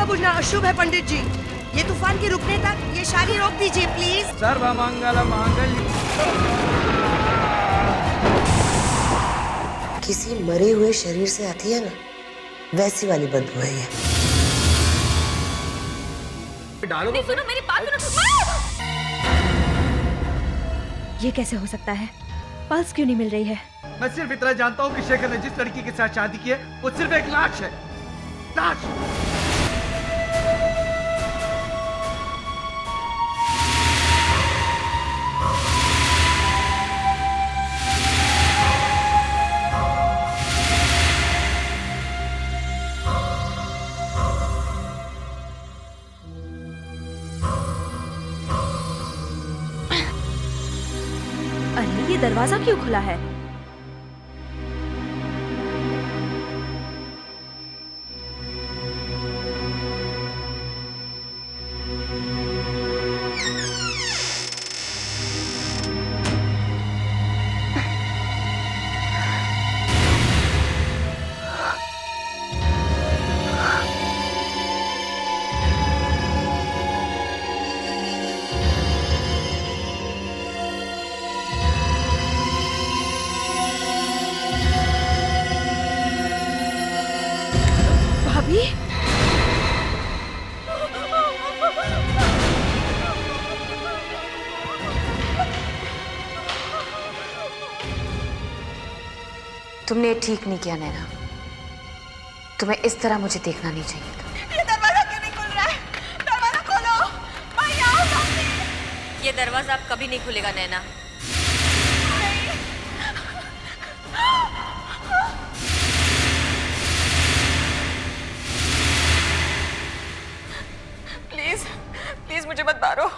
बुझना अशुभ है पंडित जी। ये तूफान के रुकने तक ये शादी रोक दीजिए प्लीज। सर्वमंगल मांगल्य। किसी मरे हुए शरीर से आती है ना, वैसी वाली बदबू है ये। डालो नहीं, सुनो मेरी बात सुनो। ये कैसे हो सकता है? पल्स क्यों नहीं मिल रही है? मैं सिर्फ इतना जानता हूँ कि शेखर ने जिस लड़की के साथ शादी की है वो सिर्फ एक लाश है। लाश। अरे ये दरवाजा क्यों खुला है? भाभी, तुमने ठीक नहीं किया नैना। तुम्हें इस तरह मुझे देखना नहीं चाहिए था। ये दरवाजा क्यों नहीं खुल रहा है? दरवाजा खोलो। मैं यहाँ हूँ जल्दी। ये दरवाजा अब कभी नहीं खुलेगा नैना। प्लीज प्लीज मुझे मत मारो,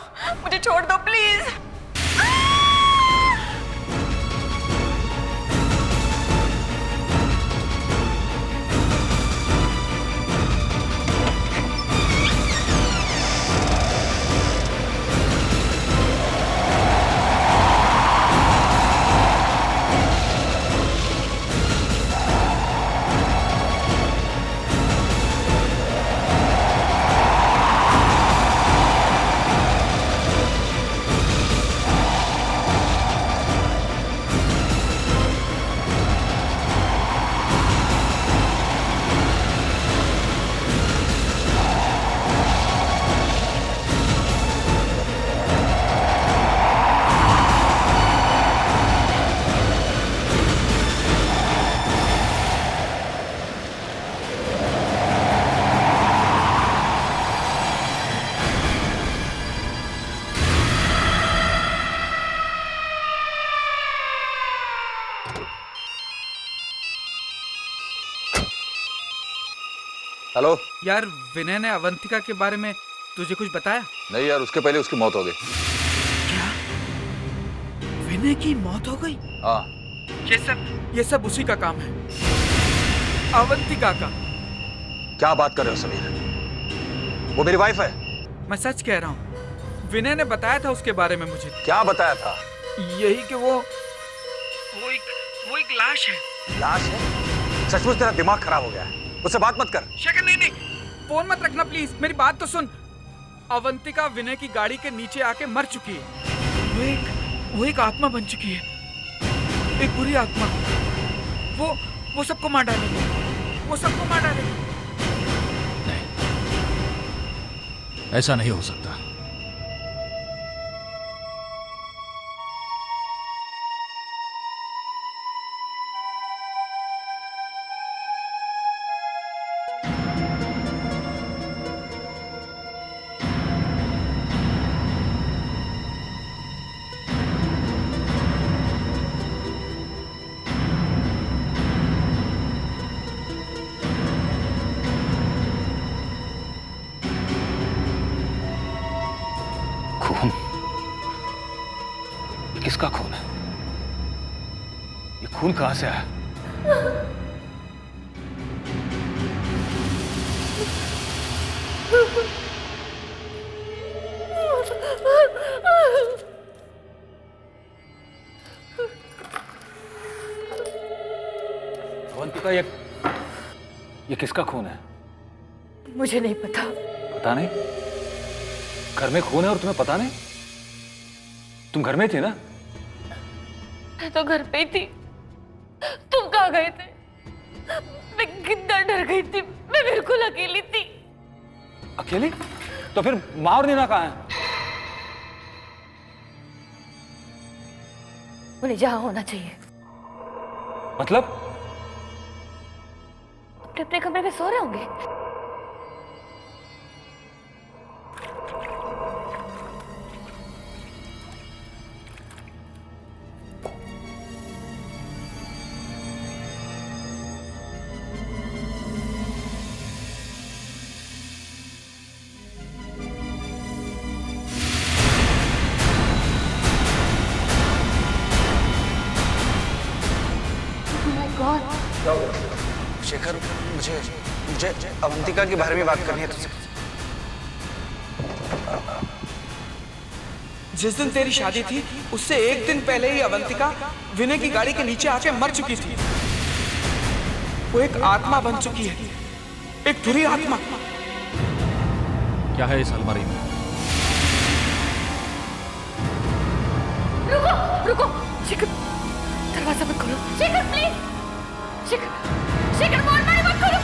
मुझे छोड़ दो प्लीज। हेलो यार, विनय ने अवंतिका के बारे में तुझे कुछ बताया? नहीं यार, उसके पहले उसकी मौत हो गई। क्या? विनय की मौत हो गई? हाँ। ये सब उसी का काम है, अवंतिका का। क्या बात कर रहे हो समीर? वो मेरी वाइफ है। मैं सच कह रहा हूँ, विनय ने बताया था उसके बारे में मुझे। क्या बताया था? यही कि वो एक लाश है। लाश है? सचमुच तेरा दिमाग खराब हो गया है। उससे बात मत कर। शेखर, नहीं, फोन मत रखना प्लीज, मेरी बात तो सुन। अवंतिका विनय की गाड़ी के नीचे आके मर चुकी है। वो एक आत्मा बन चुकी है, एक बुरी आत्मा। वो सबको मार डालेगी, वो सबको मार डालेगी। नहीं, ऐसा नहीं हो सकता। खून? ये किसका खून है? ये खून कहां से आया? अवंतिका, ये किसका खून है? मुझे नहीं पता। पता नहीं? घर में खून है और तुम्हें पता नहीं? तुम घर में थी ना? मैं तो घर पे ही थी। तुम कहाँ गए थे? मैं कितना डर गई थी। मैं बिल्कुल अकेली थी। अकेली? तो फिर माँ और नीना कहाँ हैं? उन्हें जहाँ होना चाहिए। मतलब? अपने अपने कमरे में सो रहे होंगे। शेखर, मुझे मुझे अवंतिका के बारे में बात करनी है तुझसे। जिस दिन तेरी शादी थी उससे एक दिन पहले ही अवंतिका विनय की गाड़ी के नीचे आके मर चुकी थी। वो एक आत्मा बन चुकी है, एक बुरी आत्मा। क्या है इस अलमारी में? रुको रुको, शेखर दरवाजा मत खोलो। शेखर प्लीज, शेखर शेखर मारी मत खोलो।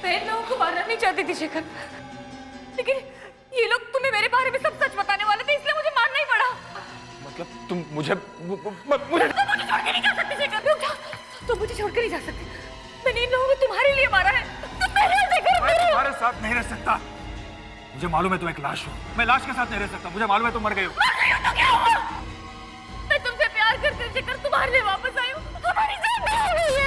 मैं लोगों को मारना नहीं चाहती थी शेखर, लेकिन ये लोग तुम्हें मेरे बारे में सब सच बताने वाले थे, इसलिए मुझे मारना ही पड़ा। मतलब तुम मुझे मुझे छोड़ के नहीं जा सकते शेखर। रुक जाओ, तुम मुझे छोड़ के नहीं जा सकते। मैंने इन लोगों को तुम्हारे लिए मारा है। तुम मेरे शेखर, मैं तुम्हारे साथ नहीं रह सकता। मुझे मालूम है तुम एक लाश हो। मैं लाश के साथ नहीं रह सकता। मुझे मालूम है तुम मर गए हो। तो क्या हुआ? मैं तुमसे प्यार करती हूँ शेखर, तुम्हारे लिए वापस आई हूँ। हमारी जान नहीं हो गई है।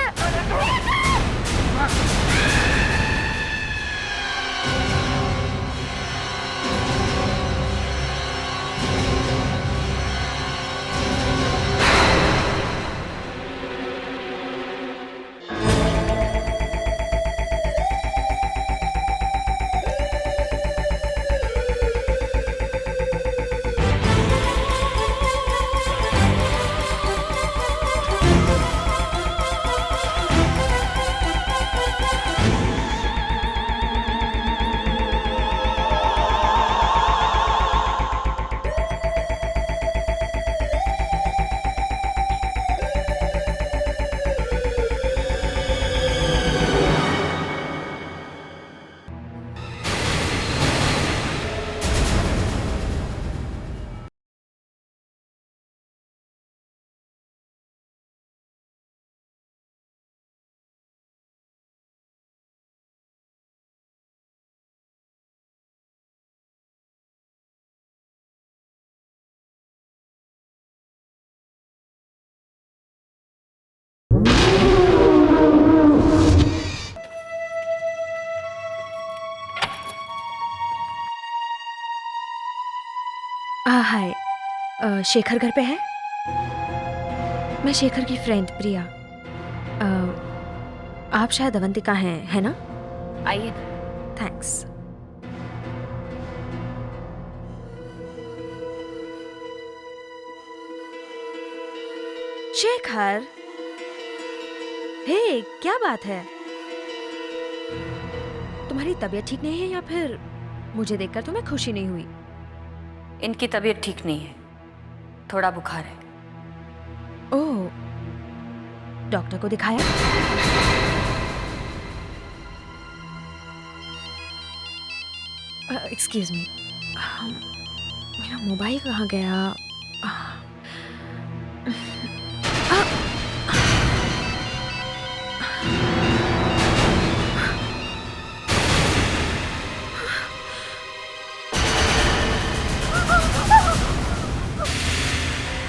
हाय, शेखर घर पे है? मैं शेखर की फ्रेंड प्रिया। आप शायद अवंतिका हैं, है ना? आइए। थैंक्स। शेखर, हे, क्या बात है? तुम्हारी तबीयत ठीक नहीं है या फिर मुझे देखकर तुम्हें खुशी नहीं हुई? इनकी तबीयत ठीक नहीं है, थोड़ा बुखार है। ओह, डॉक्टर को दिखाया? एक्सक्यूज मी, मेरा मोबाइल कहाँ गया?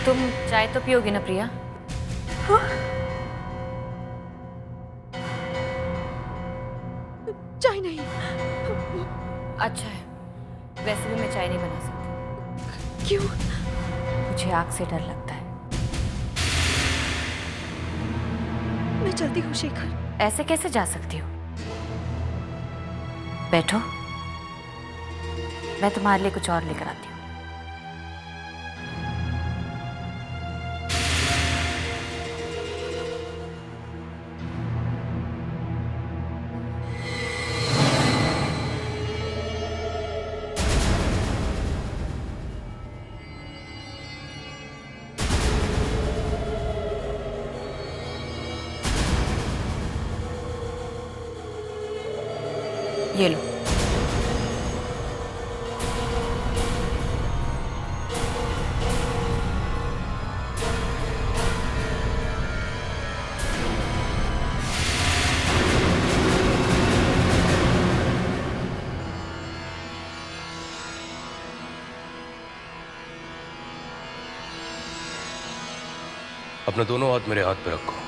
तुम चाय तो पियोगी ना प्रिया? चाय नहीं। अच्छा है, वैसे भी मैं चाय नहीं बना सकती। क्यों? मुझे आग से डर लगता है। मैं चलती हूँ शेखर। ऐसे कैसे जा सकती हो? बैठो, मैं तुम्हारे लिए कुछ और लेकर आती हूँ। ये लो। अपने दोनों हाथ मेरे हाथ पे रखो।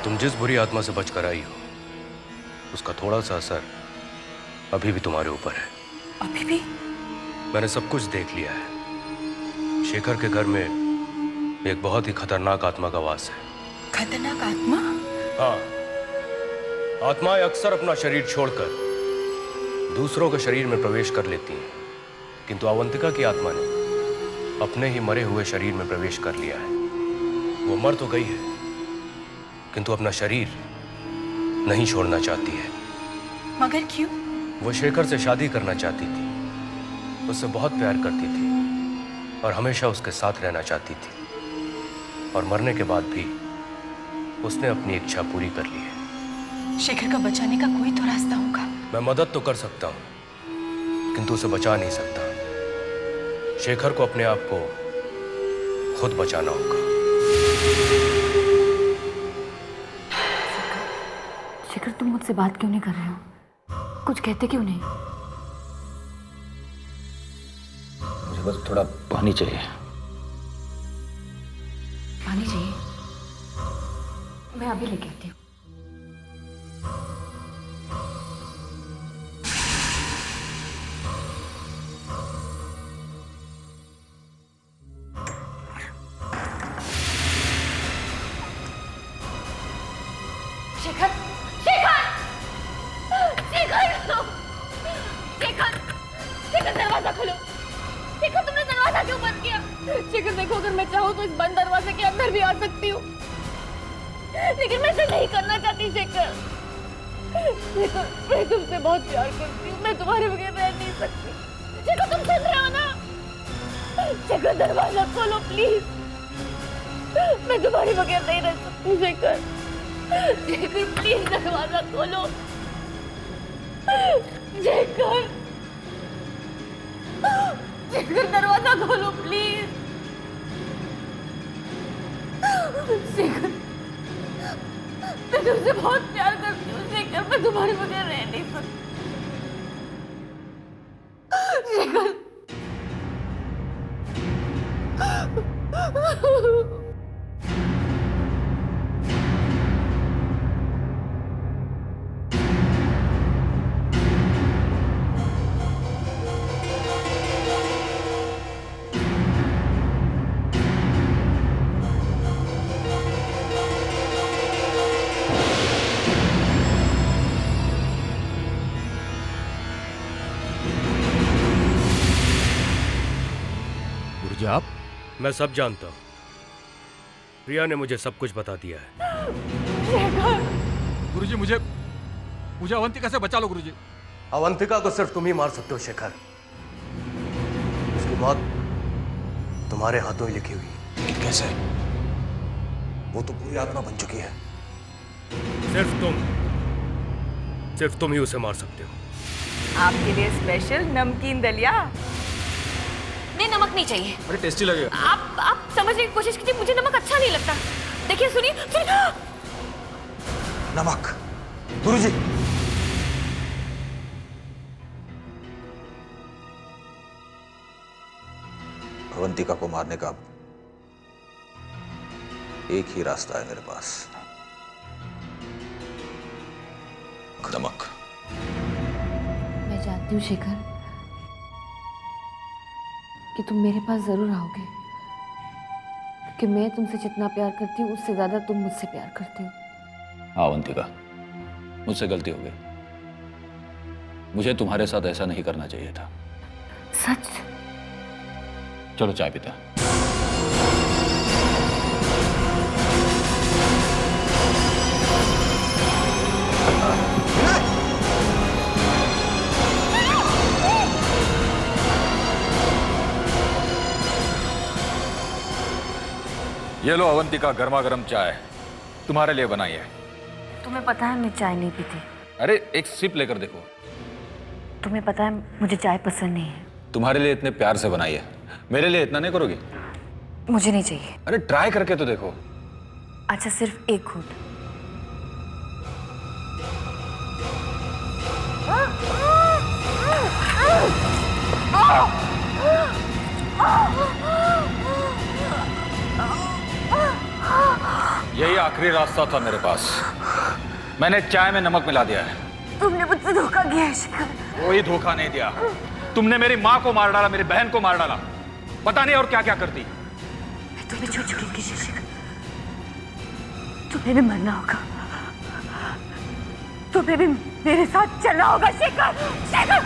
तुम जिस बुरी आत्मा से बचकर आई हो, उसका थोड़ा सा असर अभी भी तुम्हारे ऊपर है। अभी भी? मैंने सब कुछ देख लिया है। शेखर के घर में एक बहुत ही खतरनाक आत्मा का वास है। खतरनाक आत्मा? हाँ, आत्माएं अक्सर अपना शरीर छोड़कर दूसरों के शरीर में प्रवेश कर लेती हैं, किंतु अवंतिका की आत्मा ने अपने ही मरे हुए शरीर में प्रवेश कर लिया है। वो मर तो गई है, किंतु अपना शरीर नहीं छोड़ना चाहती है। मगर क्यों? वो शेखर से शादी करना चाहती थी, उससे बहुत प्यार करती थी और हमेशा उसके साथ रहना चाहती थी, और मरने के बाद भी उसने अपनी इच्छा पूरी कर ली है। शेखर को बचाने का कोई तो रास्ता होगा। मैं मदद तो कर सकता हूं, किंतु उसे बचा नहीं सकता। शेखर को अपने आप को खुद बचाना होगा। शेखर, तुम मुझसे बात क्यों नहीं कर रहे हो? कुछ कहते क्यों नहीं? मुझे बस थोड़ा पानी चाहिए। पानी चाहिए? मैं अभी लेके आती हूँ। शेखर! शेखर! शेखर! शेखर! शेखर, दरवाजा खोलो! शेखर, तुमने दरवाजा क्यों बंद किया? शेखर देखो, अगर मैं चाहूँ तो इस बंद दरवाजे के अंदर भी आ सकती हूँ, लेकिन मैं इसे नहीं करना चाहती। शेखर, शेखर, मैं तुमसे बहुत प्यार करती हूँ, मैं तुम्हारे बगैर रह नहीं सकती। शेखर, तुम सुन रहे हो ना? शेखर, दरवाजा खोलो प्लीज, मैं तुम्हारे बगैर नहीं रह सकती। शेखर, शेखर, प्लीज दरवाजा खोलो। शेखर, शेखर, दरवाजा खोलो प्लीज। शेखर, मैं तुमसे बहुत प्यार करती हूँ। शेखर, मैं तुम्हारे बगैर रह नहीं सकती। शेखर, गुरुजी आप? मैं सब जानता हूं। प्रिया ने मुझे सब कुछ बता दिया है। गुरुजी मुझे अवंतिका से बचा लो गुरुजी। अवंतिका को सिर्फ तुम ही मार सकते हो शेखर। उसकी मौत तुम्हारे हाथों ही लिखी हुई है। लेकिन कैसे? वो तो पूरी आत्मा बन चुकी है। सिर्फ तुम ही उसे मार सकते हो। आपके लिए स्पेशल नमकीन दलिया। नहीं, नमक नहीं चाहिए। बड़ी टेस्टी लगेगा। आप समझने की कोशिश कीजिए, मुझे नमक अच्छा नहीं लगता। देखिए, सुनिए। नमक? गुरुजी, अवंतिका को मारने का एक ही रास्ता है मेरे पास, नमक। मैं जानती हूँ शेखर कि तुम मेरे पास जरूर आओगे, क्योंकि मैं तुमसे जितना प्यार करती हूँ उससे ज्यादा तुम मुझसे प्यार करते हो। हाँ अवंतिका, मुझसे गलती हो गई। मुझे तुम्हारे साथ ऐसा नहीं करना चाहिए था। सच? चलो चाय पीते हैं। ये लो अवंतिका, गर्मा गर्म चाय तुम्हारे लिए बनाई है। तुम्हें पता है मैं चाय नहीं पीती। अरे एक सिप लेकर देखो। तुम्हें पता है मुझे चाय पसंद नहीं है। तुम्हारे लिए इतने प्यार से बनाई है, मेरे लिए इतना नहीं करोगी? मुझे नहीं चाहिए। अरे ट्राई करके तो देखो। अच्छा सिर्फ एक घूंट। यही आखिरी रास्ता था मेरे पास। मैंने चाय में नमक मिला दिया है। तुमने मुझसे धोखा किया है शिखर। कोई धोखा नहीं दिया। तुमने मेरी माँ को मार डाला, मेरी बहन को मार डाला, पता नहीं और क्या क्या करती। मैं तुम्हें छू चुकी थी शिखर। तुम्हें भी मरना होगा, तुम्हें भी मेरे साथ चलना होगा शिखर। शिखर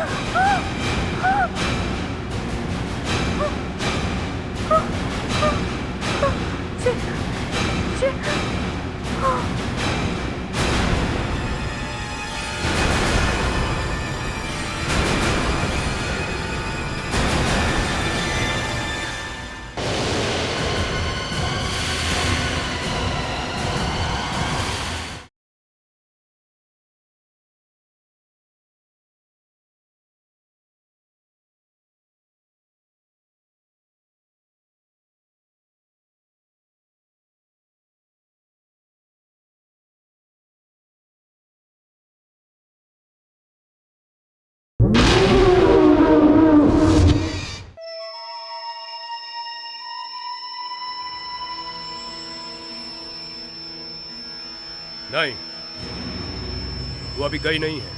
नहीं, वो अभी गई नहीं है।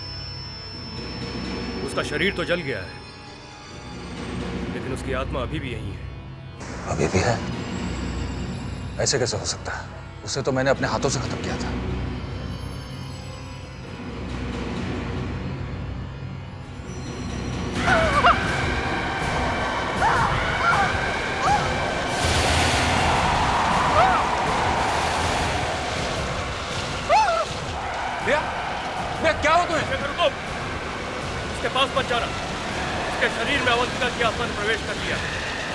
उसका शरीर तो जल गया है, लेकिन उसकी आत्मा अभी भी यहीं है। अभी भी है? ऐसे कैसे हो सकता है? उसे तो मैंने अपने हाथों से खत्म किया था। क्या हो तुम्हें? रुको, उसके पास मत जाना। उसके शरीर में अवंतिका की आत्मा ने प्रवेश कर लिया।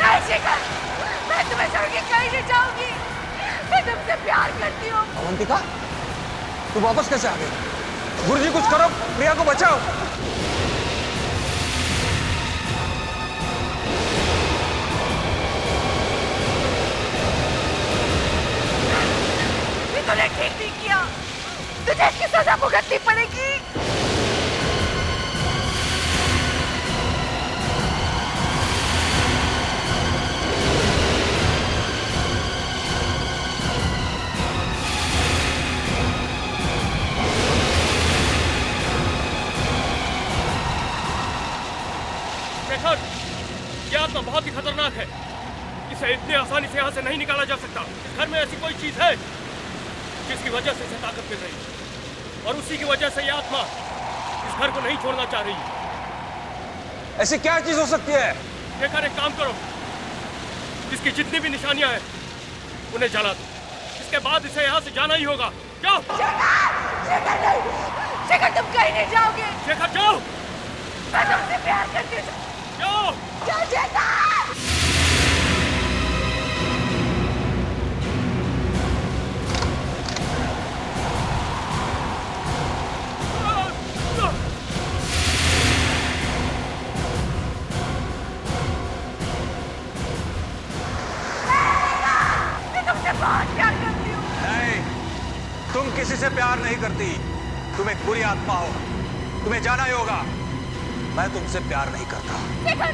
नहीं शिखर, मैं तुम्हें छोड़ के कहीं नहीं जाऊंगी। मैं तुमसे प्यार करती हूँ। अवंतिका, तू वापस कैसे आ गई? गुरुजी कुछ करो, प्रिया को बचाओ। तूने ठीक नहीं किया, तुझे इसकी सजा भुगतनी पड़ेगी। शेखर, यह आत्मा बहुत ही खतरनाक है। इसे इतनी आसानी से यहाँ से नहीं निकाला जा सकता। इस घर में ऐसी कोई चीज है जिसकी वजह से इसे ताकत मिल रही है, और उसी की वजह से यह आत्मा इस घर को नहीं छोड़ना चाह रही है। ऐसी क्या चीज हो सकती है? शेखर, एक काम करो, इसकी जितनी भी निशानियां हैं उन्हें जला दो। इसके बाद इसे यहाँ से जाना ही होगा। जाओ। शेखर नहीं, शेखर तुम कहीं नहीं जाओगे। शेखर जाओ। मैं तुमसे प्यार करती हूँ। जाओ। जाओ शेखर। तुम किसी से प्यार नहीं करती, तुम एक बुरी आत्मा हो, तुम्हें जाना ही होगा। मैं तुमसे प्यार नहीं करता। शेखर,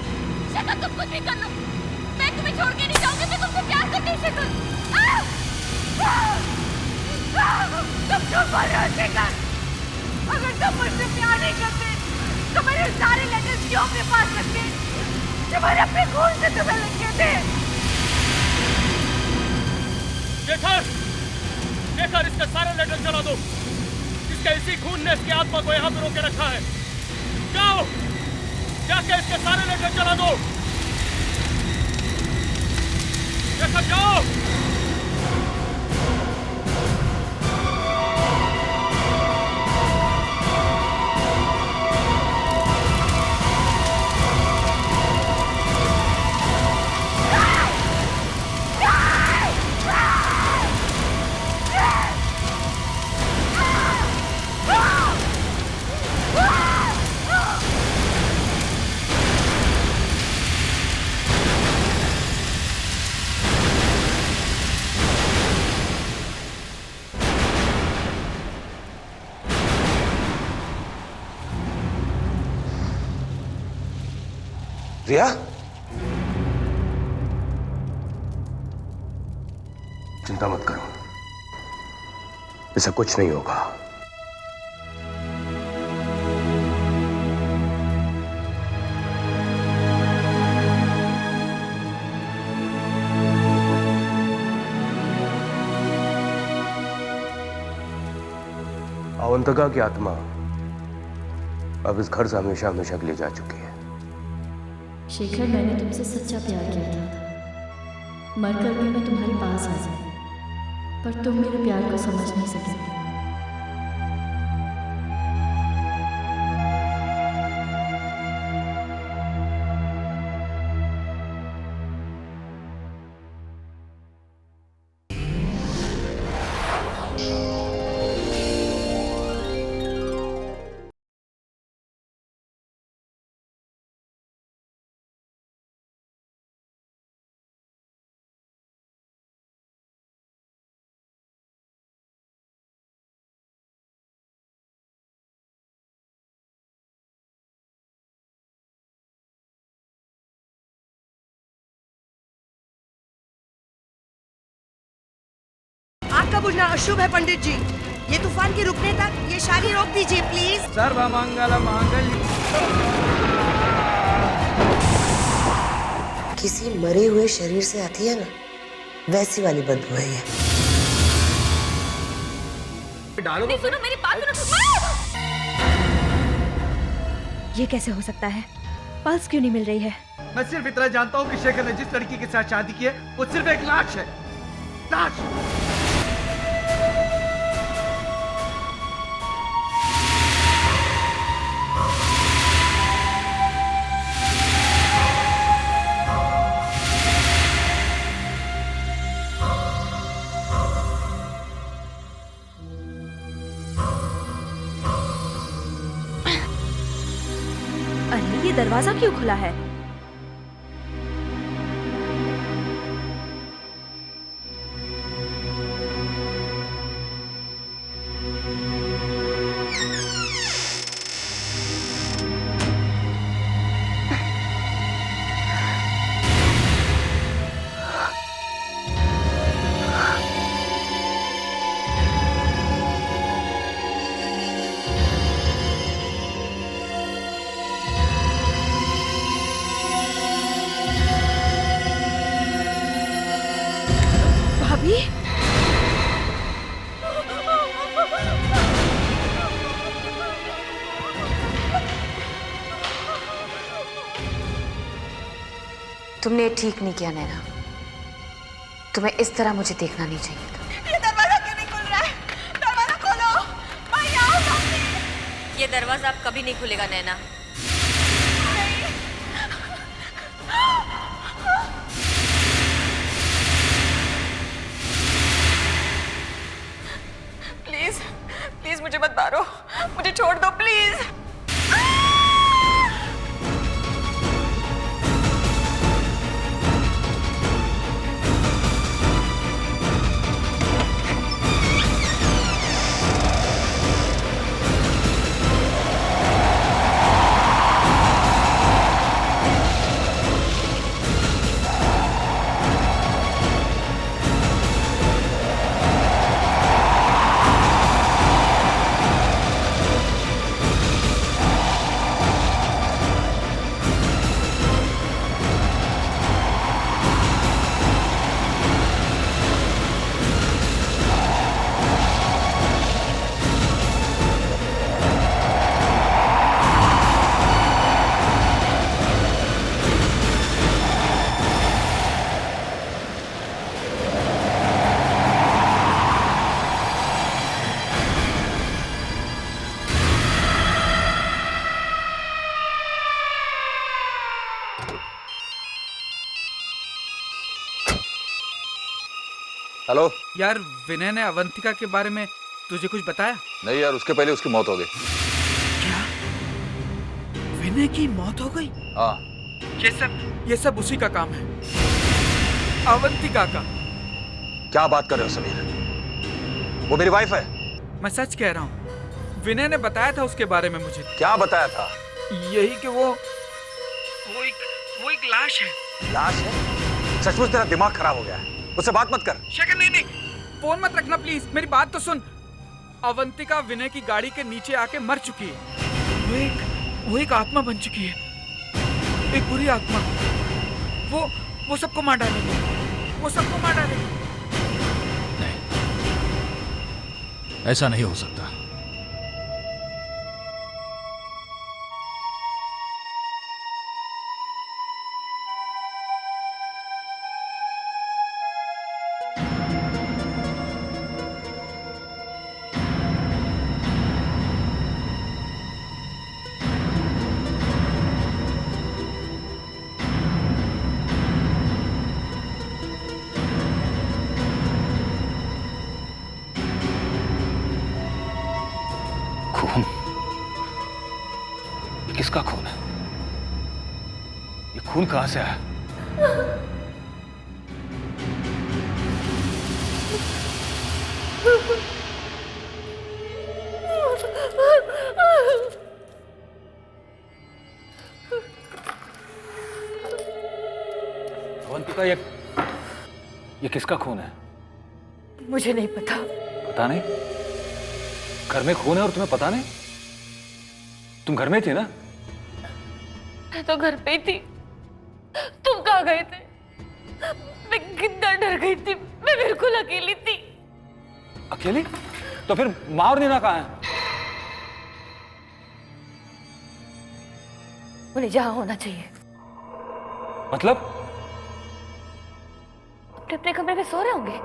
शेखर तुम कुछ भी कर लो, मैं तुम्हें छोड़ के नहीं जाऊंगी, मैं तुमसे प्यार करती हूँ शेखर। तुम क्यों बोल रहे हो शेखर? अगर तुम मुझसे प्यार नहीं करते तो मेरे सारे लेटर्स क्यों अपने पास रखते? तुम्हारे अपने खून से तुम्हें लिखे थे। शेखर, शेखर, इसके सारे लेटर जला दो। इसके इसी खून ने इसकी आत्मा को यहाँ पे रोके रखा है। जाओ, जाके इसके सारे लेटर जला दो। शेखर जाओ। रिया, चिंता मत करो, ऐसा कुछ नहीं होगा। अवंतिका की आत्मा अब इस घर से हमेशा हमेशा के लिए जा चुकी है। शेखर, मैंने तुमसे सच्चा प्यार किया था। मरकर भी मैं तुम्हारे पास आ जाए, पर तुम मेरे प्यार को समझ नहीं सके। आग का बुझना अशुभ है पंडित जी। ये तूफान के रुकने तक ये शादी रोक दीजिए प्लीज। सर्वमंगल मांगल्य। किसी मरे हुए शरीर से आती है ना, वैसी वाली बदबू है ये। डालो नहीं, सुनो मेरी बात सुनो। ये कैसे हो सकता है? पल्स क्यों नहीं मिल रही है? मैं सिर्फ इतना जानता हूँ कि शेखर ने जिस लड़की के साथ शादी की है वो सिर्फ एक लाश है। लाश। अरे ये दरवाजा क्यों खुला है? भाभी, तुमने ठीक नहीं किया नैना, तुम्हें इस तरह मुझे देखना नहीं चाहिए था। ये दरवाजा क्यों नहीं खुल रहा है? दरवाजा खोलो, मैं यहाँ हूँ। ये दरवाजा अब कभी नहीं खुलेगा नैना। प्लीज, प्लीज मुझे मत मारो, मुझे छोड़ दो प्लीज। हेलो। यार विनय ने अवंतिका के बारे में तुझे कुछ बताया? नहीं यार, उसके पहले उसकी मौत हो गई। क्या? विनय की मौत हो गई? हाँ। ये सब उसी का काम है, अवंतिका का। क्या बात कर रहे हो समीर? वो मेरी वाइफ है। मैं सच कह रहा हूँ, विनय ने बताया था उसके बारे में मुझे। क्या बताया था? यही कि वो एक लाश है। लाश है? सचमुच तेरा दिमाग खराब हो गया है। उससे बात मत कर। शेखर नहीं, फोन मत रखना प्लीज, मेरी बात तो सुन। अवंतिका विनय की गाड़ी के नीचे आके मर चुकी है। वो एक आत्मा बन चुकी है, एक बुरी आत्मा। वो सबको मार डालेगी, वो सबको मार डालेगी। नहीं, ऐसा नहीं हो सकता। खून? किसका खून है? ये खून कहां से आया? अवंतिका, ये किसका खून है? मुझे नहीं पता। पता नहीं? घर में खून है और तुम्हें पता नहीं? तुम घर में थी ना? मैं तो घर पे ही थी। तुम कहाँ गए थे? मैं कितना डर गई थी, मैं बिल्कुल अकेली थी। अकेली? तो फिर माँ और नीना कहाँ हैं? उन्हें जहाँ होना चाहिए। मतलब? अपने कमरे में सो रहे होंगे।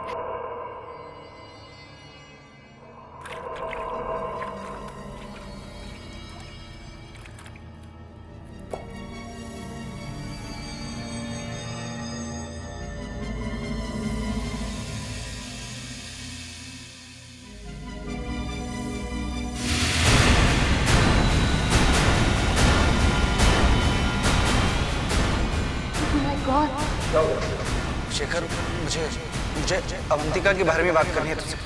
शेखर, मुझे अवंतिका के बारे में बात करनी है तुझसे।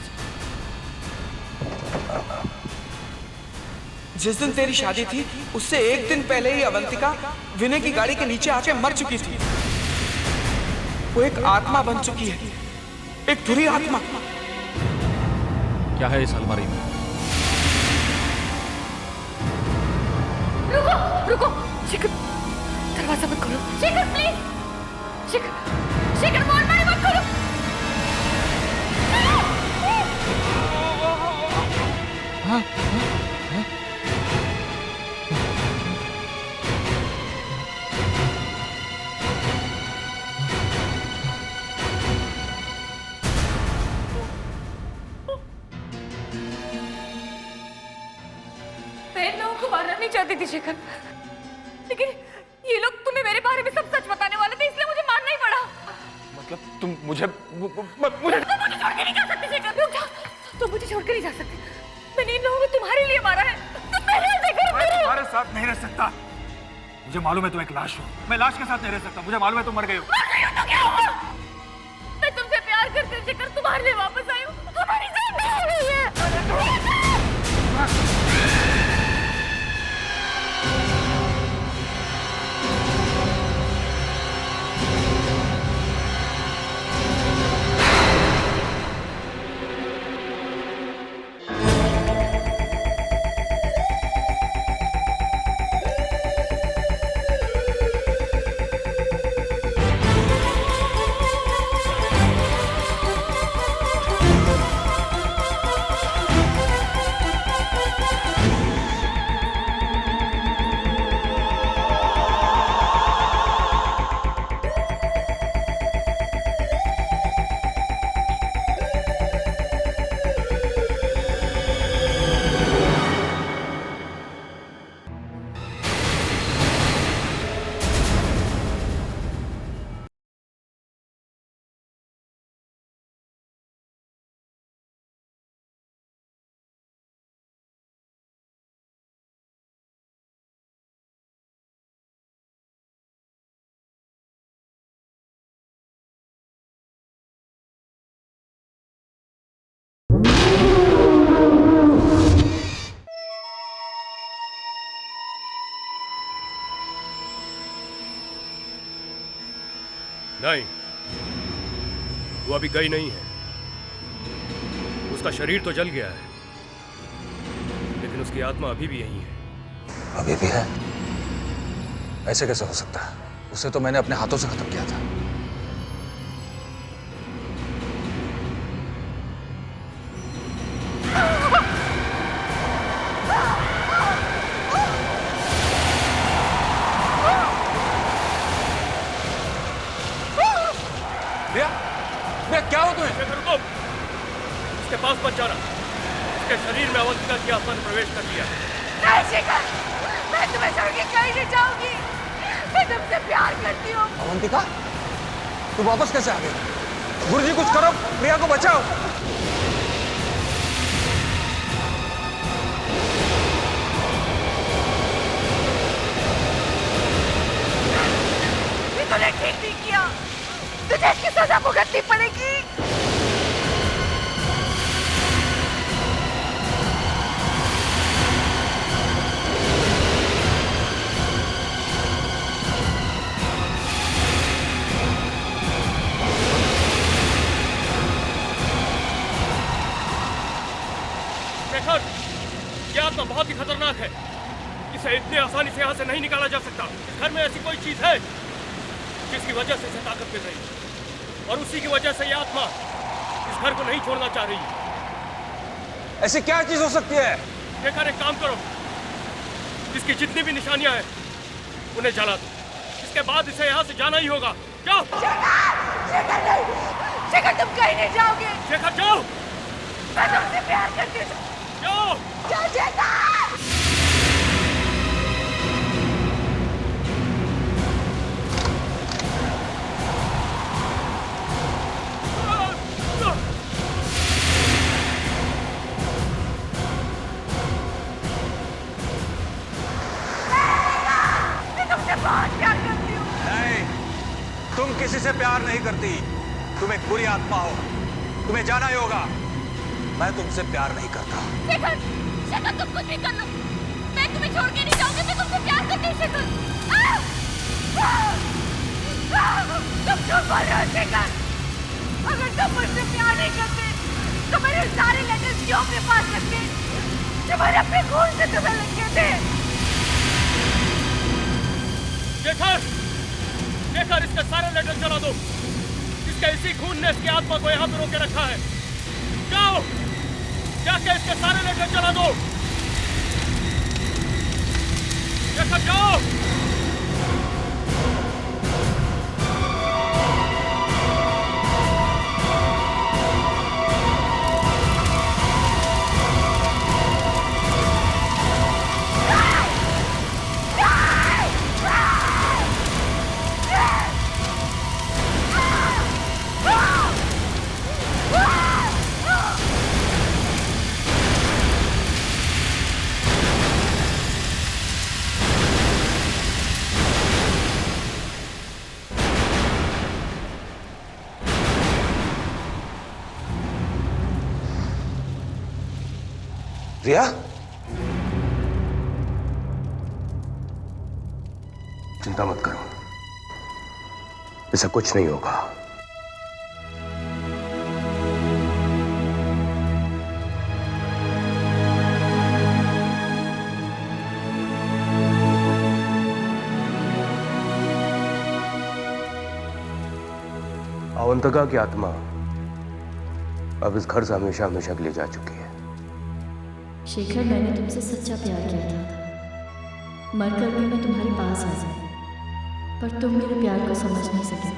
जिस दिन तेरी शादी थी उससे एक दिन पहले ही अवंतिका विनय की गाड़ी के नीचे आके मर चुकी थी। वो एक आत्मा बन चुकी है, एक बुरी आत्मा। क्या है इस अलमारी में? रुको शेखर, दरवाजा मत खोलो। शेखर प्लीज, शेखर मारी मत खोलो। मैं लोगों को मारना नहीं चाहती थी शेखर, लेकिन ये लोग तुम्हें मेरे बारे में सब सच बताने वाले थे, इसलिए मुझे मारना ही पड़ा। मतलब तुम मुझे तुम मुझे छोड़ के नहीं जा सकते शेखर, रुक जाओ। तुम मुझे छोड़ के नहीं जा सकते। मैंने इन लोगों को तुम्हारे लिए मारा है। तुम मेरे शेखर, मैं तुम्हारे साथ नहीं रह सकता। मुझे मालूम है तुम एक लाश हो। मैं लाश के साथ नहीं रह सकता। मुझे मालूम है तुम मर गए हो। तो क्या हुआ? मैं तुमसे प्यार करती हूँ शेखर, तुम्हारे लिए वापस आई हूँ। हमारी जान नहीं हो गई है। नहीं, वो अभी गई नहीं है। उसका शरीर तो जल गया है, लेकिन उसकी आत्मा अभी भी यहीं है। अभी भी है? ऐसे कैसे हो सकता है? उसे तो मैंने अपने हाथों से खत्म किया था। क्या हो तुम्हें? रुको, इसके पास मत जाना। इसके शरीर में अवंतिका की आत्मा ने प्रवेश कर लिया। नहीं शेखर, मैं तुम्हें छोड़ के कहीं नहीं जाऊंगी। मैं तुमसे प्यार करती हूँ। अवंतिका, तू वापस कैसे आ गई? गुरुजी कुछ करो, प्रिया को बचाओ। ये तूने ठीक नहीं किया। तुझे इसकी सजा भुगतनी पड़ेगी। शेखर, यह आत्मा बहुत ही खतरनाक है। इसे इतनी आसानी से यहाँ से नहीं निकाला जा सकता। इस घर में ऐसी कोई चीज है जिसकी वजह से इसे ताकत मिल रही है, और उसी की वजह से यह आत्मा इस घर को नहीं छोड़ना चाह रही है। ऐसी क्या चीज हो सकती है? शेखर, एक काम करो, इसकी जितनी भी निशानियां हैं उन्हें जला दो। इसके बाद इसे यहाँ से जाना ही होगा। जाओ। शेखर नहीं, शेखर तुम कहीं नहीं जाओगे। शेखर जाओ। मैं तुमसे प्यार करती हूँ। जाओ। जाओ शेखर। तुम किसी से प्यार नहीं करती। तुम एक बुरी आत्मा हो, तुम्हें जाना ही होगा। मैं तुमसे प्यार नहीं करता। शेखर, शेखर तुम कुछ भी कर लो, मैं तुम्हें छोड़ के नहीं जाऊंगी। मैं तुमसे प्यार करती हूँ शेखर। तुम क्यों बोल रहे हो शेखर? अगर तुम मुझसे प्यार नहीं करते तो मेरे सारे लेटर्स क्यों अपने पास रखते जो मैंने अपने खून से तुम्हें लिखे थे? शेखर, शेखर, इसके सारे लेटर जला दो। इसके इसी खून ने इसकी आत्मा को यहाँ पे रोके रखा है। जाओ, जाके इसके सारे लेटर जला दो। शेखर जाओ। रिया, चिंता मत करो, इसे कुछ नहीं होगा। अवंतिका की आत्मा अब इस घर से हमेशा हमेशा के लिए जा चुकी है। शेखर, मैंने तुमसे सच्चा प्यार किया था। मरकर भी मैं तुम्हारे पास आ जाऊं, पर तुम मेरे प्यार को समझ नहीं सके।